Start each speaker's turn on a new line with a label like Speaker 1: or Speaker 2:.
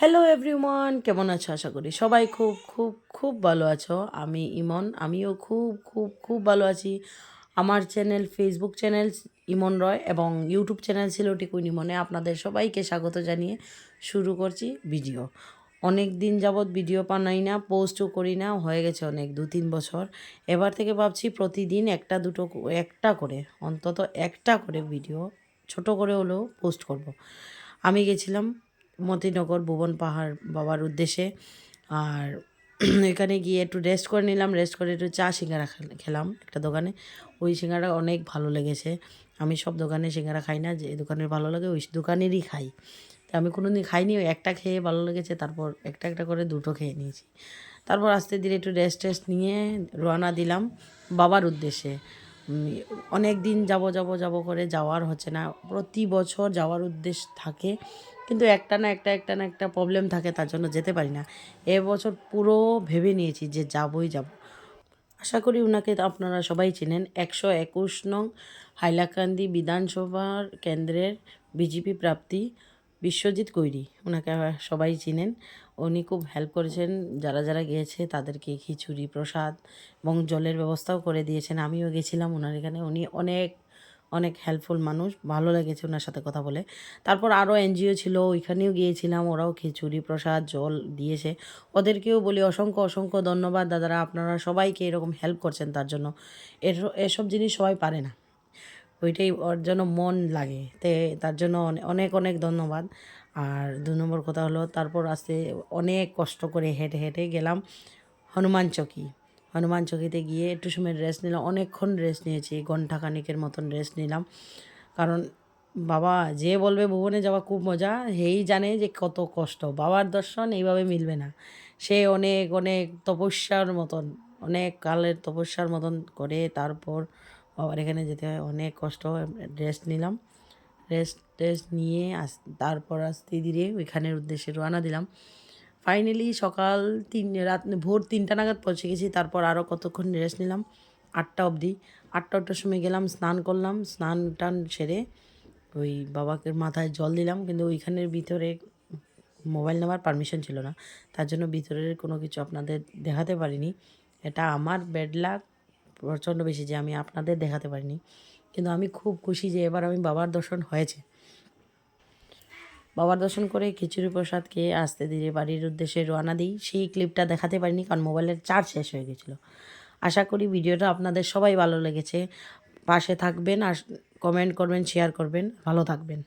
Speaker 1: Hello everyone, কেমন আছো? আশা করি সবাই খুব খুব খুব ভালো আছো। আমি ইমন, আমিও খুব খুব খুব ভালো আছি। আমার চ্যানেল, ফেসবুক চ্যানেল ইমন রয় এবং ইউটিউব চ্যানেল ছিল টিকুইন ইমনে। আপনাদের সবাইকে স্বাগত জানিয়ে শুরু করছি ভিডিও। অনেক দিন যাবৎ ভিডিও বানাই না, পোস্টও করি না, হয়ে গেছে অনেক 2-3 বছর। এবার থেকে ভাবছি প্রতিদিন একটা করে অন্তত একটা করে ভিডিও ছোট করে হলেও পোস্ট করব। আমি গেছিলাম মতিনগর ভুবন পাহাড় বাবার উদ্দেশ্যে। আর এখানে গিয়ে একটু রেস্ট করে নিলাম, রেস্ট করে একটু চা সিঙ্গারা খেলাম একটা দোকানে। ওই সিঙ্গারা অনেক ভালো লেগেছে। আমি সব দোকানে সিঙ্গারা খাই না, যে দোকানের ভালো লাগে ওই দোকানেরই খাই। তো আমি কোনো দিন খাইনি, ওই একটা খেয়ে ভালো লেগেছে, তারপর একটা একটা করে দুটো খেয়ে নিয়েছি। তারপর আস্তে ধীরে একটু রেস্ট টেস্ট নিয়ে রওনা দিলাম বাবার উদ্দেশ্যে। অনেক দিন যাব করে যাওয়ার হচ্ছে না। প্রতি বছর যাওয়ার উদ্দেশ্য থাকে, কিন্তু একটা প্রবলেম থাকে, তার জন্য যেতে পারি না। এবছর পুরো ভেবে নিয়েছি যে যাবই যাব। আশা করি উনাকে আপনারা সবাই চেনেন। 121 নং হাইলাকান্দি বিধানসভার কেন্দ্রের বিজেপি প্রার্থী বিশ্বজিৎ কৈরি। ওনাকে সবাই চিনেন। উনি খুব হেল্প করেছেন, যারা যারা গিয়েছে তাদেরকে খিচুড়ি প্রসাদ এবং জলের ব্যবস্থাও করে দিয়েছেন। আমিও গেছিলাম ওনার এখানে। উনি অনেক অনেক হেল্পফুল মানুষ, ভালো লেগেছে ওনার সাথে কথা বলে। তারপর আরও এনজিও ছিল, ওইখানেও গিয়েছিলাম, ওরাও খিচুড়ি প্রসাদ জল দিয়েছে। ওদেরকেও বলি অসংখ্য অসংখ্য ধন্যবাদ দাদারা, আপনারা সবাইকে এরকম হেল্প করছেন, তার জন্য। এসব জিনিস সবাই পারে না, ওইটাই ওর জন্য মন লাগে, তার জন্য অনেক অনেক ধন্যবাদ। আর 2 নম্বর কথা হলো, তারপর আসতে অনেক কষ্ট করে হেঁটে হেঁটে গেলাম হনুমান চকি। হনুমান চকিতে গিয়ে একটু সময় রেস্ট নিলাম, অনেকক্ষণ রেস্ট নিয়েছি, ঘন্টাখানেকের মতন রেস্ট নিলাম। কারণ বাবা যে বলবে ভুবনে যাওয়া খুব মজা, সেই জানে যে কত কষ্ট। বাবার দর্শন এইভাবে মিলবে না। সে অনেক অনেক তপস্যার মতন, অনেক কালের তপস্যার মতন করে তারপর বাবার এখানে যেতে হয়। অনেক কষ্ট। রেস্ট নিলাম, রেস্ট নিয়ে তারপর আস্তে ধীরে ওইখানের উদ্দেশ্যে রওনা দিলাম। ফাইনালি ভোর 3টা নাগাদ পৌঁছে গেছি। তারপর আরও কতক্ষণ রেস্ট নিলাম, 8টা অবধি। 8টার সময় গেলাম, স্নান করলাম, স্নান টান সেরে ওই বাবাকে মাথায় জল দিলাম। কিন্তু ওইখানের ভিতরে মোবাইল নেওয়ার পারমিশন ছিল না, তার জন্য ভিতরের কোনো কিছু আপনাদের দেখাতে পারিনি। এটা আমার ব্যাড লাক প্রচণ্ড বেশি যে আমি আপনাদের দেখাতে পারিনি। কিন্তু আমি খুব খুশি যে এবার আমি বাবার দর্শন হয়েছে। বাবার দর্শন করে খিচুড়ি প্রসাদ খেয়ে আস্তে ধীরে বাড়ির উদ্দেশ্যে রওনা দিই। সেই ক্লিপটা দেখাতে পারিনি, কারণ মোবাইলের চার্জ শেষ হয়ে গেছিলো। আশা করি ভিডিওটা আপনাদের সবাই ভালো লেগেছে। পাশে থাকবেন আর কমেন্ট করবেন, শেয়ার করবেন। ভালো থাকবেন।